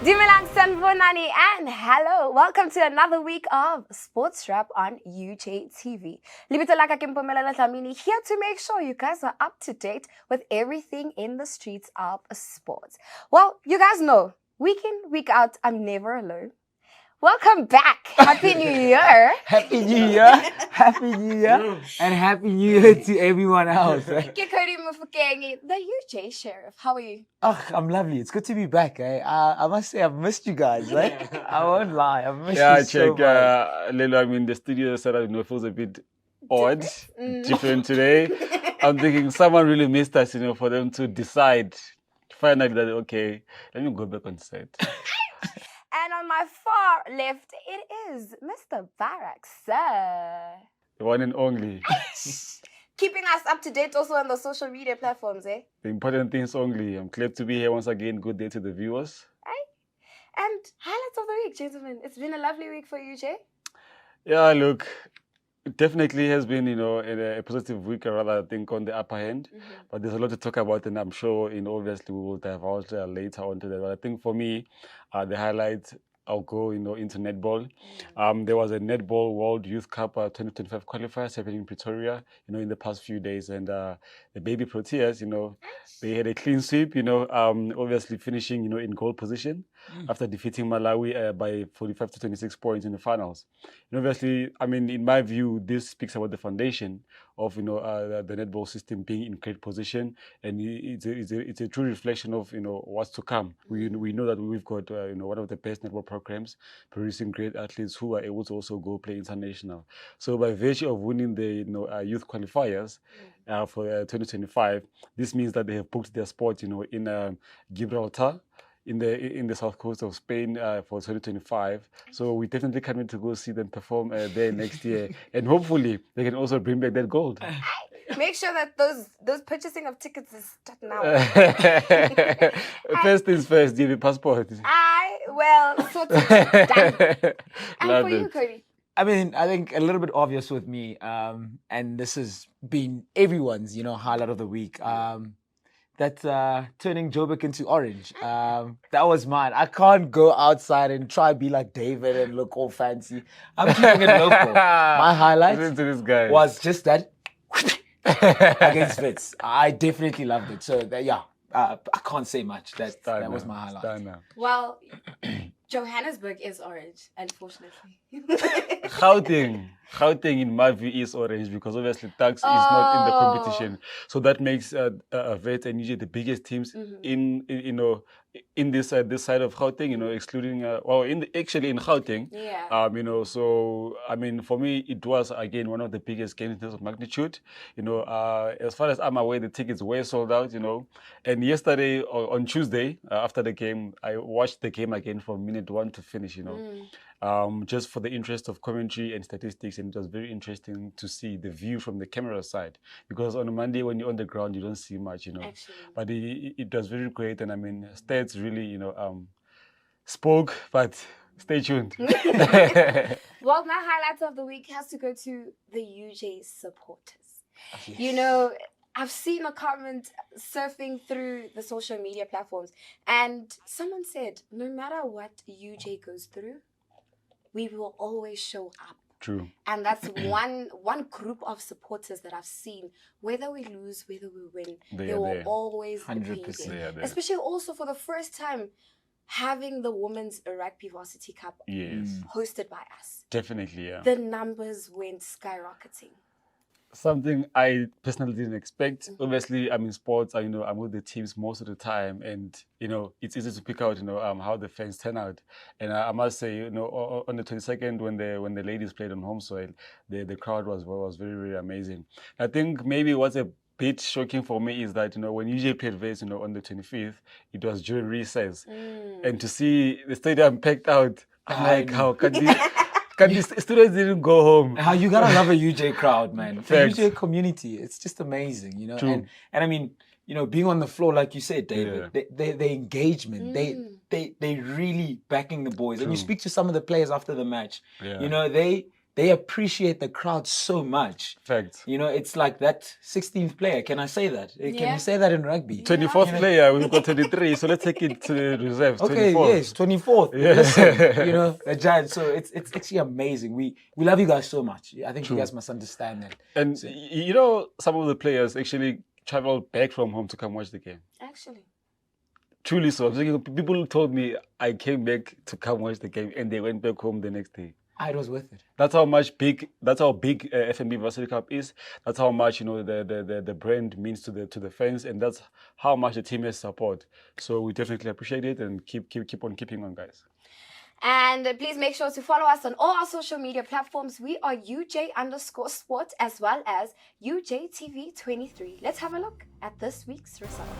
Dumelang Sanbonani and hello. Welcome to another week of Sports Wrap on UJTV. Libito laka ke Mpumelelo Dlamini here to make sure you guys are up to date with everything in the streets of sports. Well, you guys know, week in, week out, I'm never alone. Welcome back. Happy New Year. Happy New Year. Happy New Year. And Happy New Year to everyone else. Ke Cody Mufukeng, the UJ Sheriff. How are you? I'm lovely. It's good to be back. I must say I've missed you guys. I won't lie. I've missed you so much. Lelo, I mean, the studio setup feels a bit odd, different today. I'm thinking someone really missed us, for them to decide finally that, okay, let me go back on set. And on my far left, it is Mr. Barak, sir. The one and only. Keeping us up to date also on the social media platforms, eh? The important things only. I'm glad to be here once again. Good day to the viewers. And highlights of the week, gentlemen. It's been a lovely week for you, Jay. Yeah, look, it definitely has been, a positive week, rather, I think, on the upper hand. Mm-hmm. But there's a lot to talk about, and I'm sure, obviously, we will divulge later on to that. But I think for me, the highlight, I'll go, into netball. There was a Netball World Youth Cup 2025 qualifiers happening in Pretoria, in the past few days. And the baby Proteas, they had a clean sweep, obviously finishing, in goal position after defeating Malawi by 45 to 26 points in the finals. And obviously, I mean, in my view, this speaks about the foundation of, the netball system being in great position. And it's a true reflection of, what's to come. We know that we've got, one of the best netball programs producing great athletes who are able to also go play international. So by virtue of winning the, youth qualifiers for 2025, this means that they have booked their spot, in Gibraltar, in the south coast of Spain for 2025. So we definitely can't wait to go see them perform there next year. And hopefully they can also bring back that gold. Make sure that those purchasing of tickets is start now. First things first, do you have a passport? Sorted. Done. And Love for you, it. Cody? I mean, I think a little bit obvious with me, and this has been everyone's, highlight of the week. That's turning Joburg into orange. That was mine. I can't go outside and try be like David and look all fancy. I'm keeping it local. My highlight Listen to this guy. was just that against Wits. I definitely loved it. So I can't say much. That was my highlight. Well, Johannesburg is orange, unfortunately. Gauteng in my view is orange because obviously Tuks is not in the competition, so that makes Wits and UJ the biggest teams in this side of Gauteng, excluding actually in Gauteng. Yeah. So I mean, for me it was again one of the biggest games in terms of magnitude. As far as I'm aware, the tickets were sold out. And yesterday on Tuesday after the game, I watched the game again from minute 1 to finish. Just for the interest of commentary and statistics, and it was very interesting to see the view from the camera side, because on a Monday when you're on the ground you don't see much, Actually. But it was very great, and I mean stats really spoke, but stay tuned. Well, my highlights of the week has to go to the UJ supporters. Yes. I've seen a comment surfing through the social media platforms, and someone said, no matter what UJ goes through, we will always show up. True. And that's one group of supporters that I've seen. Whether we lose, whether we win, they will always be 100%. there. Especially also for the first time, having the Women's Rugby Varsity Cup hosted by us. Definitely, yeah. The numbers went skyrocketing. Something I personally didn't expect. Obviously, I'm in sports. I'm with the teams most of the time, and it's easy to pick out, how the fans turn out. And I must say, on the 22nd, when the ladies played on home soil, the crowd was very, very amazing. I think maybe what's a bit shocking for me is that when UJ played Wits, on the 25th, it was during recess, and to see the stadium packed out, I'm like, how can the students didn't go home? How you gotta love a UJ crowd, man. The Facts. UJ community, it's just amazing, True. And I mean, being on the floor, like you said, David, the engagement, they really backing the boys. True. And you speak to some of the players after the match, Yeah. they appreciate the crowd so much. Fact. You know, it's like that 16th player. Can I say that? Can Yeah. we say that in rugby? 24th player, we've got 23, so let's take it to reserves. Okay, 24th. yes, 24th. Yeah. Listen, you know, the Giants. So it's actually amazing. We love you guys so much. I think you guys must understand that. And you know, some of the players actually traveled back from home to come watch the game. Actually. Truly so. People told me I came back to come watch the game, and they went back home the next day. I was with it. That's how big FNB Varsity Cup is. That's how much, you know, the brand means to the fans, and that's how much the team has support. So we definitely appreciate it, and keep on keeping on, guys. And please make sure to follow us on all our social media platforms. We are UJ_sport as well as UJTV23. Let's have a look at this week's results.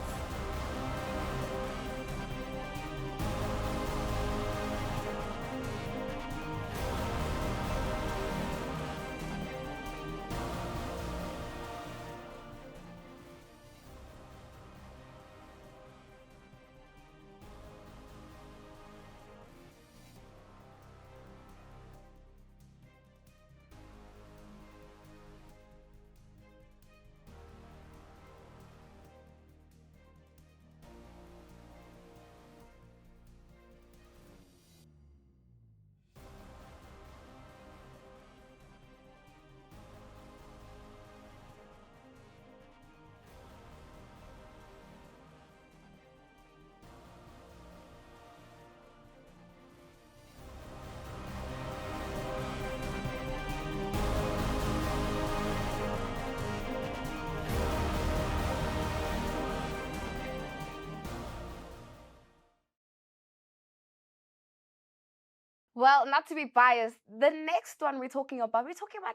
Well, not to be biased, the next one we're talking about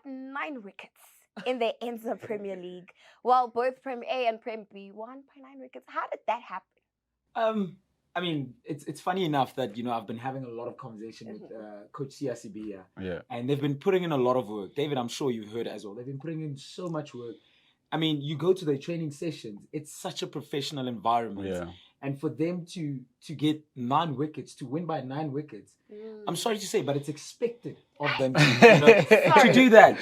9 wickets in the Enza Premier League. Well, both Prem A and Prem B won by 9 wickets. How did that happen? I mean, it's funny enough that, you know, I've been having a lot of conversation with Coach Siasibi, and they've been putting in a lot of work. David, I'm sure you've heard as well. They've been putting in so much work. I mean, you go to their training sessions, it's such a professional environment. Yeah. And for them to get 9 wickets, to win by 9 wickets, I'm sorry to say, but it's expected of them to, you know, to do that.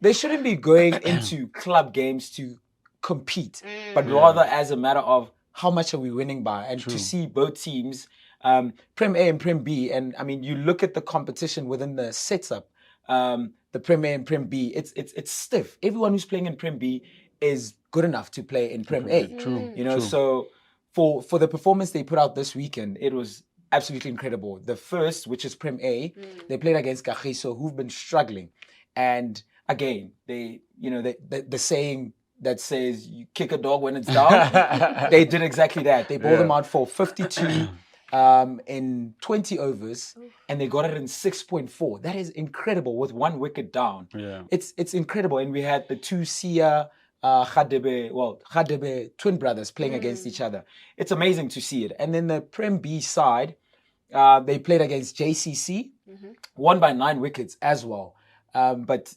They shouldn't be going into club games to compete, but rather as a matter of how much are we winning by, and to see both teams, Prem A and Prem B, and I mean, you look at the competition within the setup, the Prem A and Prem B, it's stiff. Everyone who's playing in Prem B is good enough to play in Prem A. True. You know, so for the performance they put out this weekend, it was absolutely incredible. The first, which is Prem A, they played against Kagiso, who've been struggling, and again, the saying that says you kick a dog when it's down, they did exactly that. They bowled them out for 52 in 20 overs, and they got it in 6.4. That is incredible with 1 wicket down. Yeah. It's incredible. And we had the 2 Sia Khadebe twin brothers playing against each other. It's amazing to see it. And then the Prem B side, they played against JCC, won by 9 wickets as well. But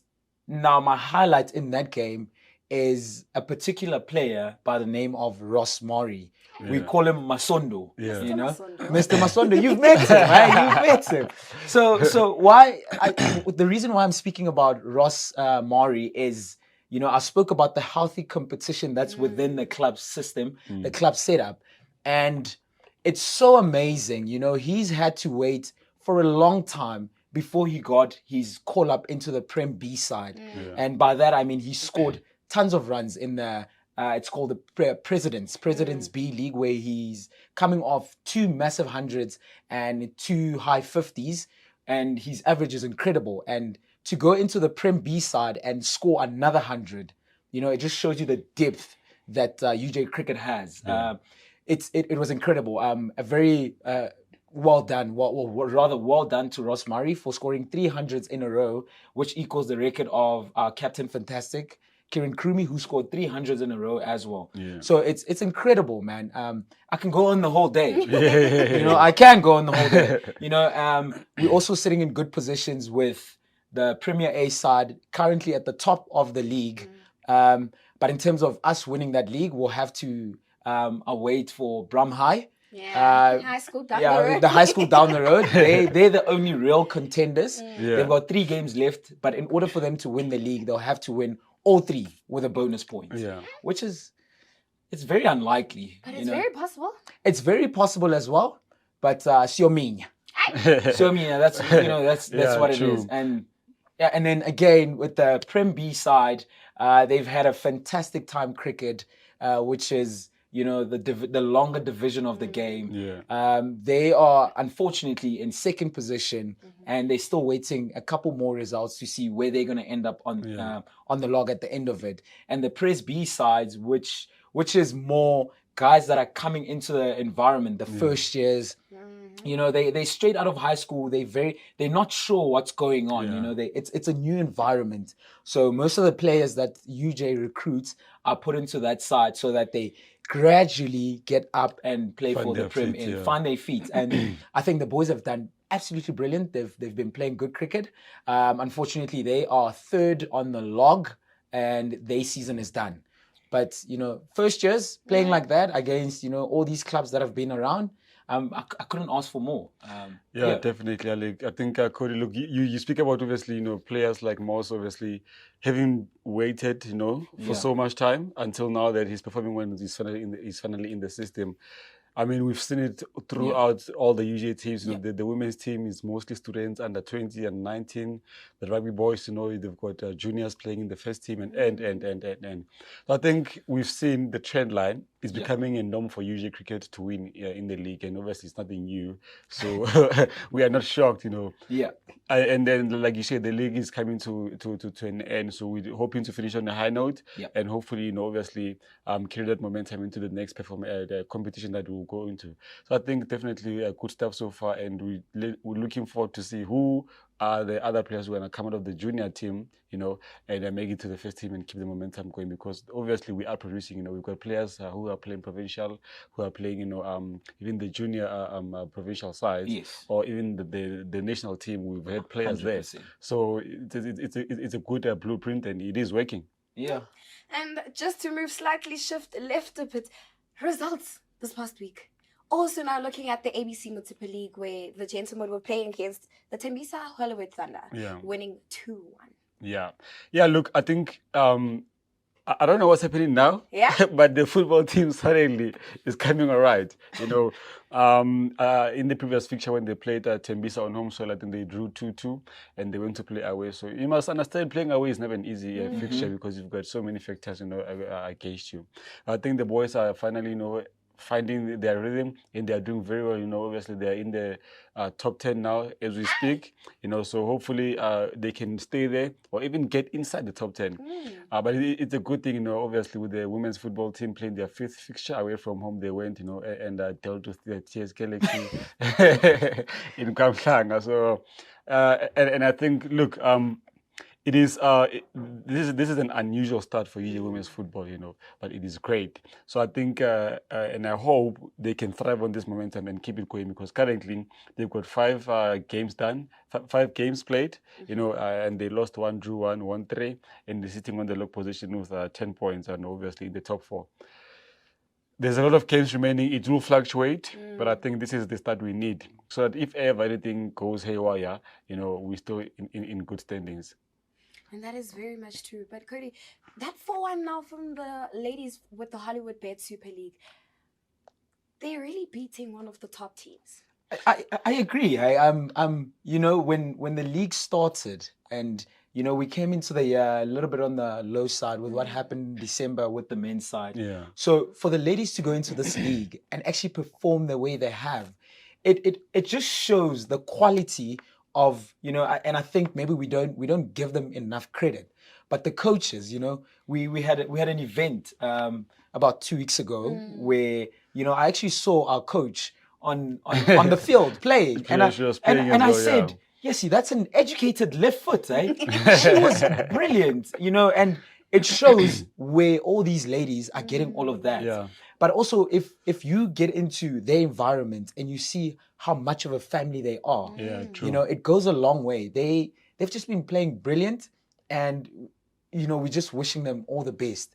now my highlight in that game is a particular player by the name of Ross Maury. We call him Masondo. Yeah. You know, Masondo. Mr. Masondo. You've met him, right? You've met him. So the reason why I'm speaking about Ross Maury is, you know, I spoke about the healthy competition that's within the club system, the club setup, and it's so amazing. You know, he's had to wait for a long time before he got his call up into the Prem B side, and by that I mean he scored tons of runs in the it's called the President's B League, where he's coming off 2 massive hundreds and 2 high 50s, and his average is incredible. And to go into the Prem B side and score another 100, you know, it just shows you the depth that UJ cricket has. It was incredible. A very well done to Ross Murray for scoring 300s in a row, which equals the record of Captain Fantastic Kieran Krumi, who scored 300s in a row as well. Yeah. So it's incredible, man. I can go on the whole day. You know, I can go on the whole day. You know, we're also sitting in good positions with the Premier A side, currently at the top of the league. But in terms of us winning that league, we'll have to await for Bram High Yeah, high school down the Yeah, road. the high school down the road. They're the only real contenders. Yeah. They've got 3 games left, but in order for them to win the league, they'll have to win all 3 with a bonus point. Yeah. Which is, it's very unlikely. But it's very possible. It's very possible as well, but Xiaoming. Xiaoming, that's Yeah, what true. it is. And yeah, and then again with the Prem B side, they've had a fantastic time cricket, which is the longer division of the game. Yeah. They are unfortunately in second position, and they're still waiting a couple more results to see where they're going to end up on the log at the end of it. And the Press B sides, which is more guys that are coming into the environment, the first years. They straight out of high school. They're not sure what's going on. It's a new environment. So most of the players that UJ recruits are put into that side so that they gradually get up and play for the Prem and find their feet. And I think the boys have done absolutely brilliant. They've been playing good cricket. Unfortunately, they are third on the log, and their season is done. But first years playing like that against all these clubs that have been around. I couldn't ask for more. Definitely. I think, Cody, look, you speak about obviously, players like Moss, obviously having waited, for so much time until now that he's performing when he's finally in the system. I mean, we've seen it throughout all the UJ teams. The women's team is mostly students under 20 and 19. The rugby boys, they've got juniors playing in the first team and. So I think we've seen the trend line is becoming a norm for UJ cricket to win in the league, and obviously it's nothing new. So we are not shocked, Yeah. And then, like you said, the league is coming to an end. So we're hoping to finish on a high note, and hopefully, obviously, carry that momentum into the next the competition that we'll go into. So I think definitely good stuff so far, and we're looking forward to see who are the other players who are going to come out of the junior team, and make it to the first team and keep the momentum going, because obviously we are producing, we've got players who are playing provincial, who are playing, even the junior provincial sides, or even the national team. We've had players 100%. There. So it's a good blueprint, and it is working. Yeah. And just to shift left a bit, results this past week. Also now looking at the ABC Multiple League, where the gentlemen were playing against the Tembisa Hollywood Thunder, winning 2-1. Yeah. Look, I think I don't know what's happening now, but the football team suddenly is coming all right. In the previous fixture when they played Tembisa on home soil, I think they drew 2-2 and they went to play away. So you must understand, playing away is never an easy fixture, because you've got so many factors, against you. I think the boys are finally, finding their rhythm, and they are doing very well. Obviously they are in the top 10 now as we speak. So hopefully they can stay there or even get inside the top 10. But it's a good thing, obviously, with the women's football team playing their 5th fixture away from home. They went, and dealt with the TS Galaxy in Kamhlanga. So and I think, look, it is this is an unusual start for UJ women's football, but it is great. So I think and I hope they can thrive on this momentum and keep it going, because currently they've got 5 games done, 5 games played, and they lost 1, drew 1, won 3, and they're sitting on the low position with 10 points, and obviously in the top 4. There's a lot of games remaining. It will fluctuate, but I think this is the start we need, so that if ever anything goes haywire, we're still in good standings. And that is very much true. But Cody, that 4-1 now from the ladies with the Hollywood Bet Super League, they're really beating one of the top teams. I agree. When the league started, and we came into the year a little bit on the low side with what happened in December with the men's side. Yeah. So for the ladies to go into this league and actually perform the way they have, it just shows the quality of, and I think maybe we don't give them enough credit. But the coaches, we had an event about 2 weeks ago where I actually saw our coach on the field playing, and I said, yes, see, that's an educated left foot, eh? She was brilliant, and it shows where all these ladies are getting all of that. Yeah. But also, if you get into their environment and you see how much of a family they are, true. It goes a long way. They've just been playing brilliant, and we're just wishing them all the best.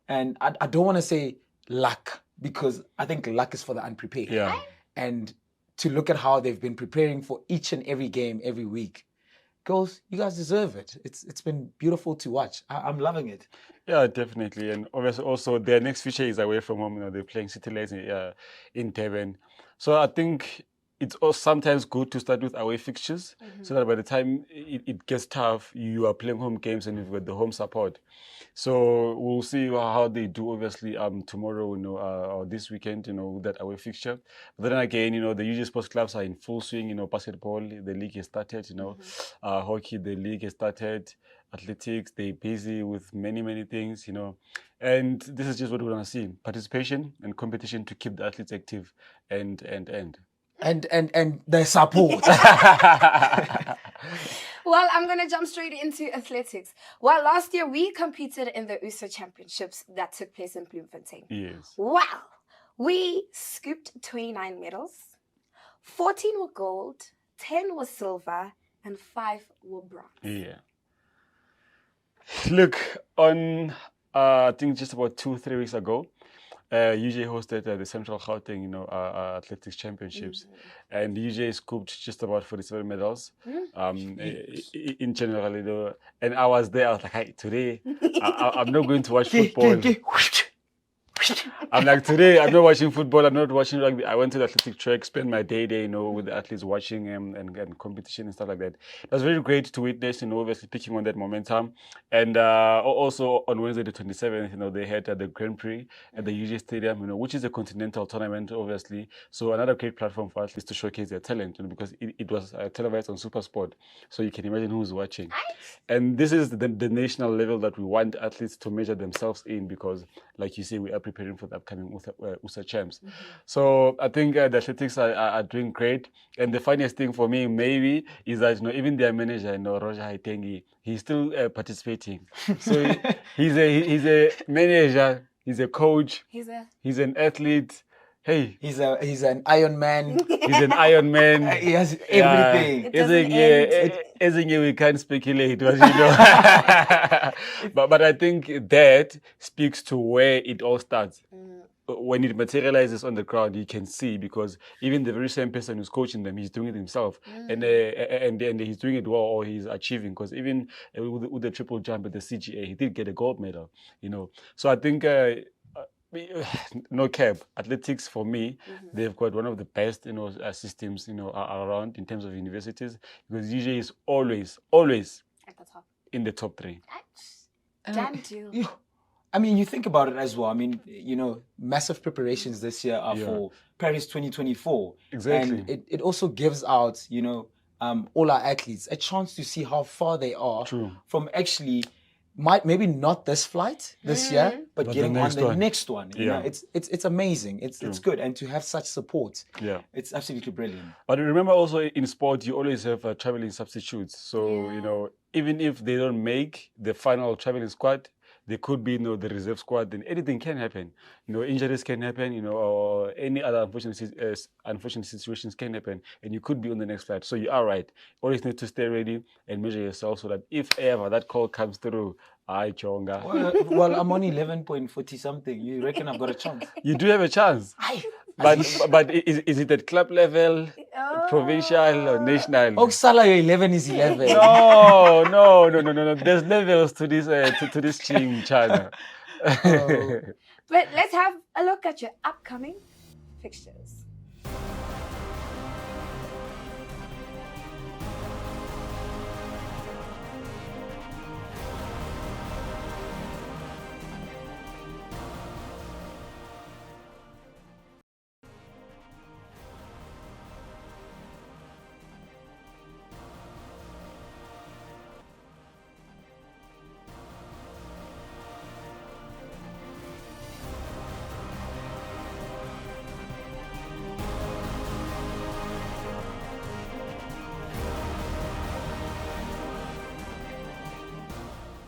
And I don't want to say luck, because I think luck is for the unprepared. Yeah. And to look at how they've been preparing for each and every game every week, girls, you guys deserve it. It's been beautiful to watch. I'm loving it. Yeah, definitely. And obviously also their next feature is away from home. They're playing City Lights in Devon. So I think it's also sometimes good to start with away fixtures so that by the time it gets tough, you are playing home games and you've got the home support. So we'll see how they do obviously tomorrow, or this weekend, with that away fixture. But then again, the UJ sports clubs are in full swing, basketball, the league has started, hockey, the league has started, athletics, they're busy with many, many things, and this is just what we want to see: participation and competition to keep the athletes active and. And the support. Well, I'm going to jump straight into athletics. Well, last year we competed in the USA Championships that took place in Bloemfontein. Yes. Wow. We scooped 29 medals. 14 were gold, 10 were silver, and 5 were bronze. Yeah. Look, on I think just about 2-3 weeks ago, UJ hosted the Central Gauteng, athletics championships, and UJ scooped just about 47 medals. In general, and I was there. I was like, hey, today I'm not going to watch football. I'm like, today I'm not watching football. I'm not watching rugby. I went to the athletic track, spent my day there, with the athletes watching and competition and stuff like that. It was very great to witness, obviously picking on that momentum. And also on Wednesday the 27th, they had the Grand Prix at the UJ Stadium, which is a continental tournament, obviously. So another great platform for athletes to showcase their talent, because it was televised on SuperSport. So you can imagine who's watching. And this is the national level that we want athletes to measure themselves in, because, like you say, we are preparing for the upcoming USA Champs. So I think the athletics are doing great. And the funniest thing for me, maybe, is that even their manager, Roger Haitengi, he's still participating. So he's a manager, he's a coach, he's an athlete. Hey, he's an Iron Man. He's an Iron Man. He has everything. We can't speculate, but but I think that speaks to where it all starts. When it materializes on the ground, you can see, because even the very same person who's coaching them, he's doing it himself, and he's doing it well, or he's achieving. Because even with the triple jump at the CGA, he did get a gold medal. So I think. No cap. Athletics, for me, they've got one of the best, systems, around in terms of universities, because UJ is always At the top. in the top 3. Damn deal. I mean, you think about it as well. I mean, massive preparations this year are for Paris 2024. Exactly. And it also gives out, all our athletes a chance to see how far they are from actually. Maybe not this flight this year, but getting on the next one. It's amazing. It's good, and to have such support, it's absolutely brilliant. But remember, also in sport, you always have traveling substitutes. So even if they don't make the final traveling squad, they could be, the reserve squad. Then anything can happen. Injuries can happen. Or any other unfortunate situations can happen, and you could be on the next flight. So you are right. Always need to stay ready and measure yourself, so that if ever that call comes through, chonga. Well, I'm on 11.40 something. You reckon I've got a chance? You do have a chance. But is it at club level, provincial, or national? Oh, Salah, your 11 is 11. No. There's levels to this to this team, China. But let's have a look at your upcoming fixtures.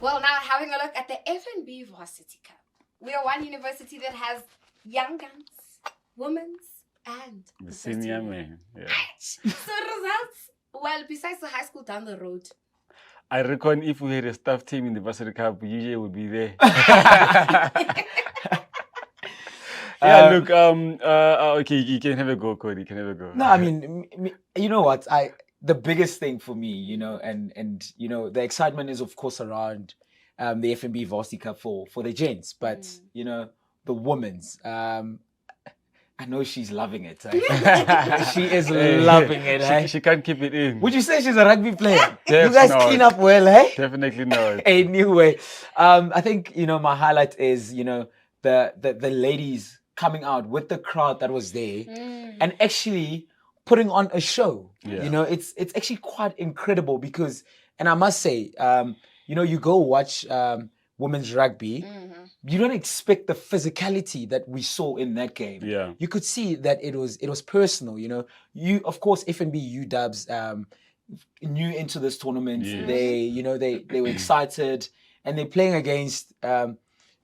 Well, now having a look at the FNB Varsity Cup. We are one university that has young guns, women's, and the senior men. Yeah. So results, well, besides the high school down the road. I reckon if we had a staff team in the Varsity Cup, UJ would be there. Yeah, look, okay, you can have a go, Cody. You can have a go. No, I mean, you know what? The biggest thing for me, and the excitement is of course around the FNB Varsity Cup for the gents, but the women's. I know she's loving it. She is loving it. She can't keep it in. Would you say she's a rugby player? Def You guys not. clean up well, eh? Definitely not. Anyway, I think my highlight is the ladies coming out with the crowd that was there and actually putting on a show. Yeah. It's actually quite incredible because, and I must say, you go watch women's rugby, you don't expect the physicality that we saw in that game. Yeah. You could see that it was personal. You of course FNB UWs new into this tournament. Yes. They were excited and they're playing against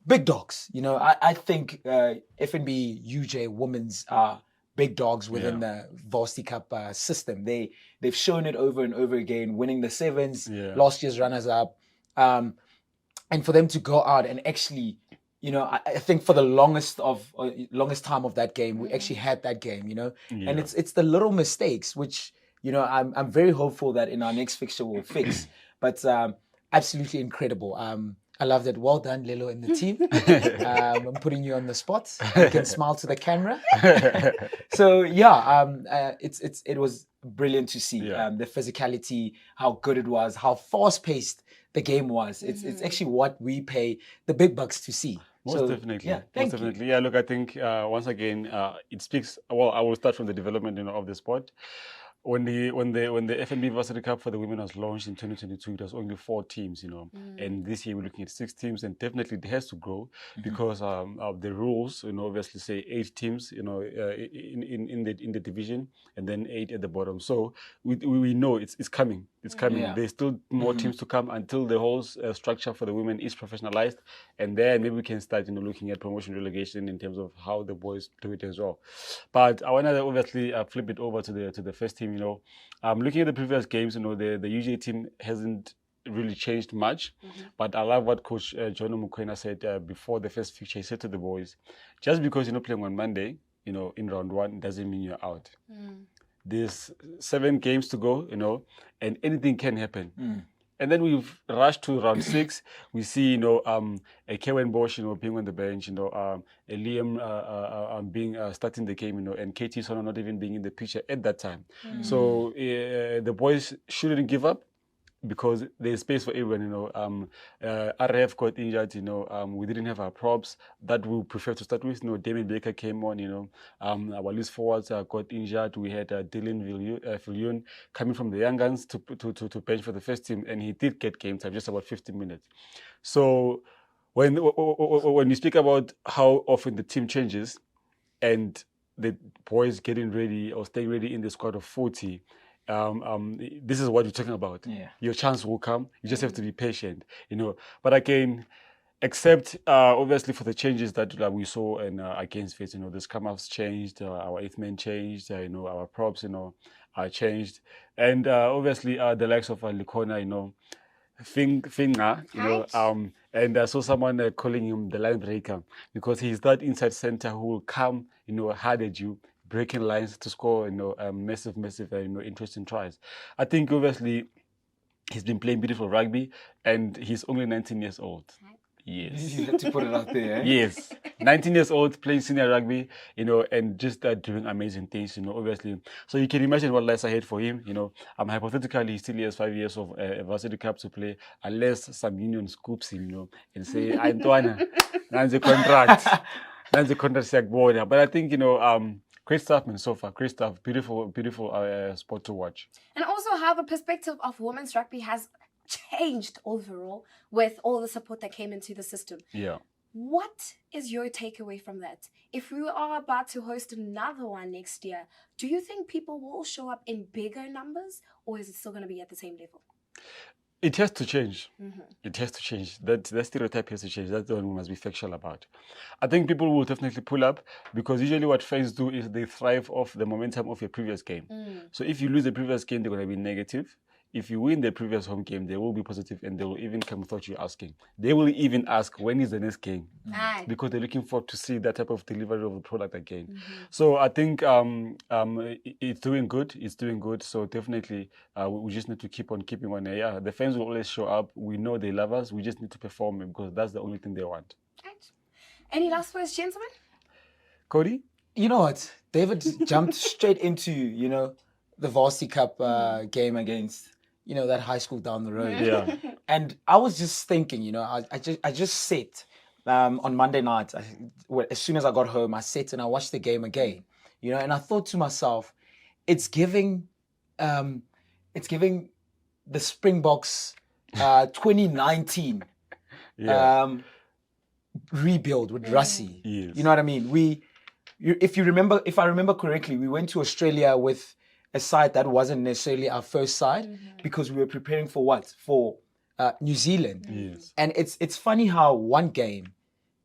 big dogs. I think FNB UJ women's are big dogs within the Varsity Cup system. They've shown it over and over again, winning the sevens, last year's runners up, and for them to go out and actually, I think for the longest time of that game, we actually had that game. And it's the little mistakes which I'm very hopeful that in our next fixture we'll fix. But absolutely incredible. I loved it. Well done, Lelo and the team. I'm putting you on the spot. You can smile to the camera. So it was brilliant to see the physicality, how good it was, how fast paced the game was. It's actually what we pay the big bucks to see. Most definitely. Yeah, Most definitely. Yeah, look, I think once again, it speaks. Well, I will start from the development of the sport. When the FNB Varsity Cup for the women was launched in 2022, it was only 4 teams, and this year we're looking at 6 teams, and definitely it has to grow because of the rules, obviously say 8 teams, in the division, and then 8 at the bottom. So we know it's coming. It's coming. Yeah. There's still more teams to come until the whole structure for the women is professionalized, and then maybe we can start, looking at promotion relegation in terms of how the boys do it as well. But I want to obviously flip it over to the first team. Looking at the previous games, the UJ team hasn't really changed much. But I love what Coach John Mukwena said before the first fixture. He said to the boys, just because you're not playing on Monday, in round 1, doesn't mean you're out. There's 7 games to go, and anything can happen. And then we've rushed to round 6. We see, a Kevin Bosch, being on the bench, a Liam being starting the game, and KT Sona not even being in the picture at that time. So the boys shouldn't give up because there's space for everyone. RF got injured, we didn't have our props that we prefer to start with. Damien Baker came on, our loose forwards got injured. We had Dylan Villion coming from the young guns to bench for the first team, and he did get game time, just about 15 minutes. So when you speak about how often the team changes and the boys getting ready or staying ready in the squad of 40, this is what you're talking about. Your chance will come. You just have to be patient, But again, except obviously for the changes that we saw in against Fits, the scrum halves changed, our 8th men changed, our props, are changed, and obviously the likes of Likona, Finger, and I saw someone calling him the line breaker because he's that inside center who will come, hard at you, breaking lines to score, massive, interesting tries. I think obviously he's been playing beautiful rugby, and he's only 19 years old. Yes. You have to put it out there, eh? Yes. 19 years old, playing senior rugby, and just doing amazing things, obviously. So you can imagine what lies ahead for him, hypothetically, he still has 5 years of Varsity Cup to play, unless some union scoops him, and say, Antoine, that's the contract. That's the contract, but I think, great stuff, man, so far. Great stuff. Beautiful sport to watch. And also how the perspective of women's rugby has changed overall with all the support that came into the system. Yeah. What is your takeaway from that? If we are about to host another one next year, do you think people will show up in bigger numbers, or is it still going to be at the same level? It has to change. It has to change. That stereotype has to change. That's the one we must be factual about. I think people will definitely pull up because usually what fans do is they thrive off the momentum of your previous game. So if you lose the previous game, they're going to be negative. if you win the previous home game, they will be positive and they will even come without you asking. They will even ask, when is the next game? Aye. Because they're looking forward to see that type of delivery of the product again. So I think it's doing good. It's doing good. So definitely we just need to keep on keeping on. Yeah, the fans will always show up. We know they love us. We just need to perform because that's the only thing they want. Right. Any last words, gentlemen? Cody? You know what? David jumped straight into, the Varsity Cup game against, that high school down the road. Yeah. And I was just thinking, I just sat on Monday night. As soon as I got home, I sat and I watched the game again. And I thought to myself, it's giving the Springboks 2019 Yeah. rebuild with Rassie. Yes. You know what I mean? If I remember correctly, we went to Australia with a side that wasn't necessarily our first side because we were preparing for what? For New Zealand. Yes. And it's funny how one game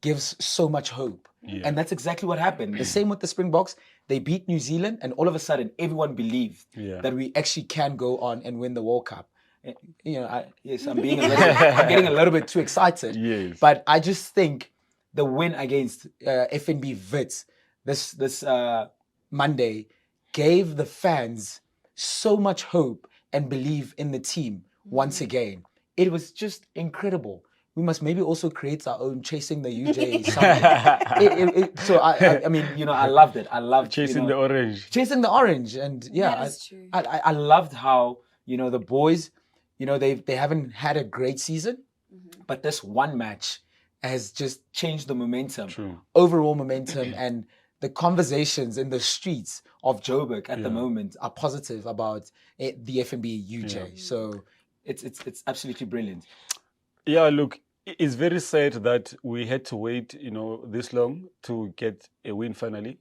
gives so much hope. Yeah. And that's exactly what happened. The same with the Springboks. They beat New Zealand, and all of a sudden, everyone believed that we actually can go on and win the World Cup. I'm getting a little bit too excited. Yes. But I just think the win against FNB Wits this Monday gave the fans so much hope and believe in the team once again. It was just incredible. We must maybe also create our own Chasing the UJ something. So I mean, I loved it. I loved Chasing the orange. Chasing the orange, and yeah, That is true. I loved how the boys, they haven't had a great season, but this one match has just changed the momentum, True. overall momentum, and the conversations in the streets of Joburg at the moment are positive about the FNB UJ. So it's absolutely brilliant. Yeah, look, it's very sad that we had to wait, this long to get a win finally,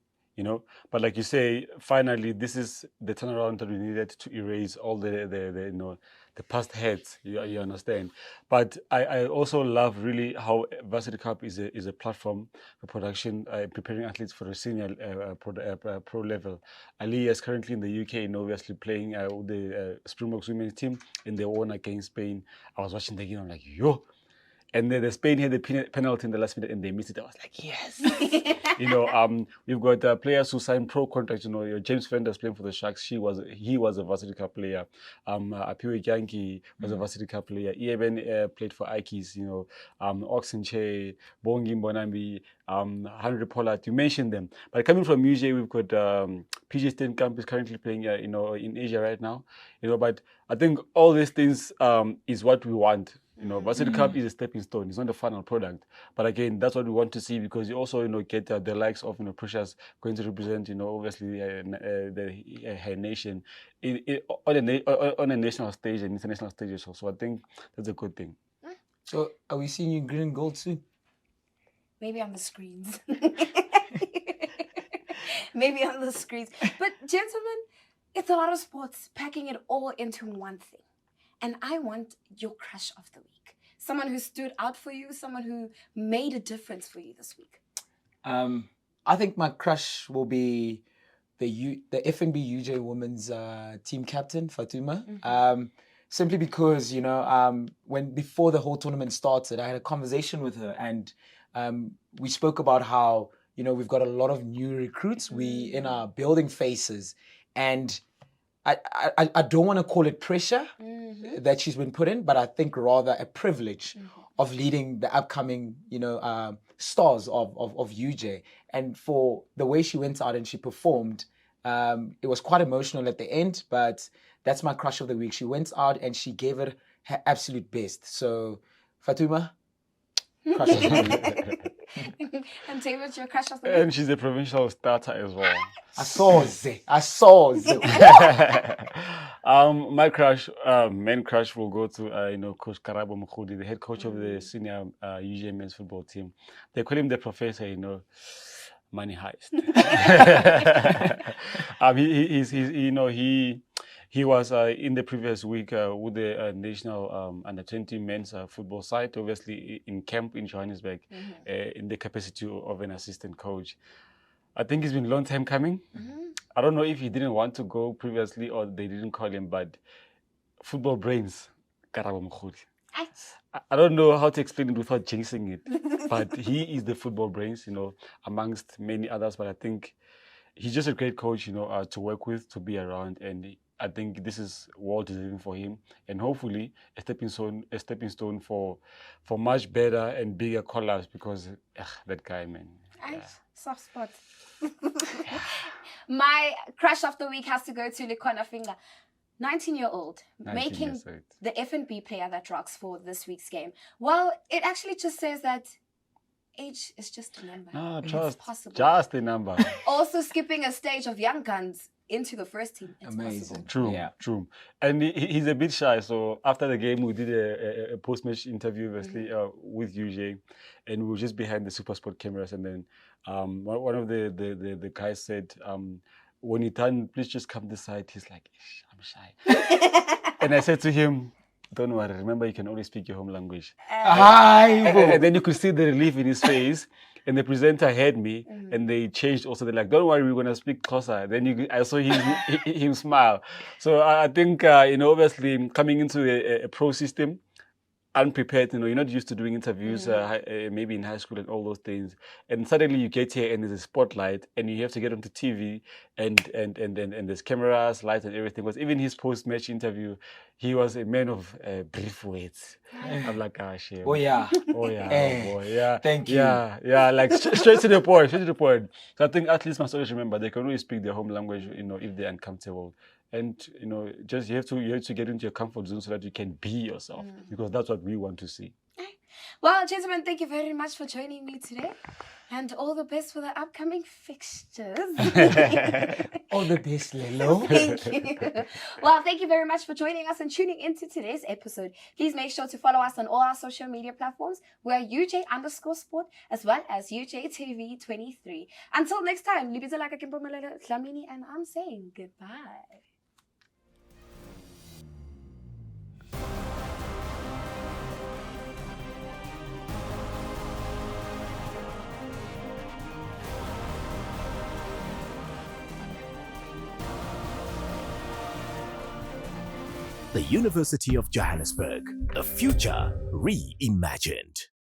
But like you say, finally, this is the turnaround that we needed to erase all the past hurts. You understand? But I also love really how Varsity Cup is a platform for production, preparing athletes for a senior pro level. Ali is currently in the UK and obviously playing with the Springboks women's team, and they won against Spain. I was watching the game, I'm like, yo. And then the Spain had the penalty in the last minute and they missed it. I was like, yes. We've got players who signed pro contracts. Your James Fenders playing for the Sharks. He was a Varsity Cup player. Apiwe Gyanki was a Varsity Cup player. He even played for Ikes. Oxenche, Bongi Mbonambi, Henry Pollard. You mentioned them. But coming from UJ, we've got PJ Steenkamp is currently playing in Asia right now. But I think all these things is what we want. Varsity Cup is a stepping stone. It's not the final product. But again, that's what we want to see because you also, get the likes of, Precious going to represent, obviously her nation on a national stage and international stage. So I think that's a good thing. So are we seeing you in green and gold soon? Maybe on the screens. Maybe on the screens. But gentlemen, it's a lot of sports, packing it all into one thing. And I want your crush of the week. Someone who stood out for you, someone who made a difference for you this week. I think my crush will be the FNB UJ women's team captain, Fatuma. Simply because, when before the whole tournament started, I had a conversation with her and we spoke about how, we've got a lot of new recruits. We in our building phases, and I don't want to call it pressure that she's been put in, but I think rather a privilege of leading the upcoming, stars of UJ. And for the way she went out and she performed, it was quite emotional at the end, but that's my crush of the week. She went out and she gave it her absolute best. So, Fatuma, crush of the week. And David, your crush of the week? And she's a provincial starter as well. I saw it. My crush, main crush will go to Coach Karabo Mkhudi, the head coach of the senior UJ men's football team. They call him the professor, money heist. He was in the previous week with the national under-20 men's football side, obviously in camp in Johannesburg, in the capacity of an assistant coach. I think it's been a long time coming. I don't know if he didn't want to go previously or they didn't call him, but football brains. Karabo Mkhudi. Ai. I don't know how to explain it without jinxing it, but he is the football brains, amongst many others. But I think he's just a great coach, to work with, to be around, and I think this is well deserving for him, and hopefully a stepping stone for much better and bigger collabs. Because that guy, man. Ai, soft spot. My crush of the week has to go to Likona Finger. 19-year-old, 19 making years old. the F&B player that rocks for this week's game. Well, it actually just says that age is just a number. No, It's possible. just a number. Also skipping a stage of young guns into the first team. It's Amazing. possible. True, Yeah. true. And he's a bit shy. So after the game, we did a post-match interview, obviously, with UJ, and we were just behind the SuperSport cameras. And then one of the guys said, when you're done, please just come this side. He's like, "Ish, I'm shy." And I said to him, don't worry, remember you can only speak your home language. Hi, And then you could see the relief in his face. And the presenter heard me, and they changed also. They're like, don't worry, we're going to speak closer. Then I saw him smile. So I think, obviously coming into a pro system, unprepared, you're not used to doing interviews, maybe in high school and all those things. And suddenly you get here and there's a spotlight and you have to get onto TV and there's cameras, lights and everything. Because even his post-match interview, he was a man of brief words. I'm like, shit. Oh yeah. Oh yeah, Eh, oh boy, yeah. thank you. Yeah, like straight to the point, straight to the point. So I think athletes must always remember they can only speak their home language, if they're uncomfortable. And just you have to get into your comfort zone so that you can be yourself, because that's what we want to see. Well, gentlemen, thank you very much for joining me today. And all the best for the upcoming fixtures. All the best, Lelo. Thank you. Well, thank you very much for joining us and tuning into today's episode. Please make sure to follow us on all our social media platforms. We're UJ_sport as well as UJTV23. Until next time, Libita Laka Kimpomelelo Dlamini, and I'm saying goodbye. The University of Johannesburg, a future reimagined.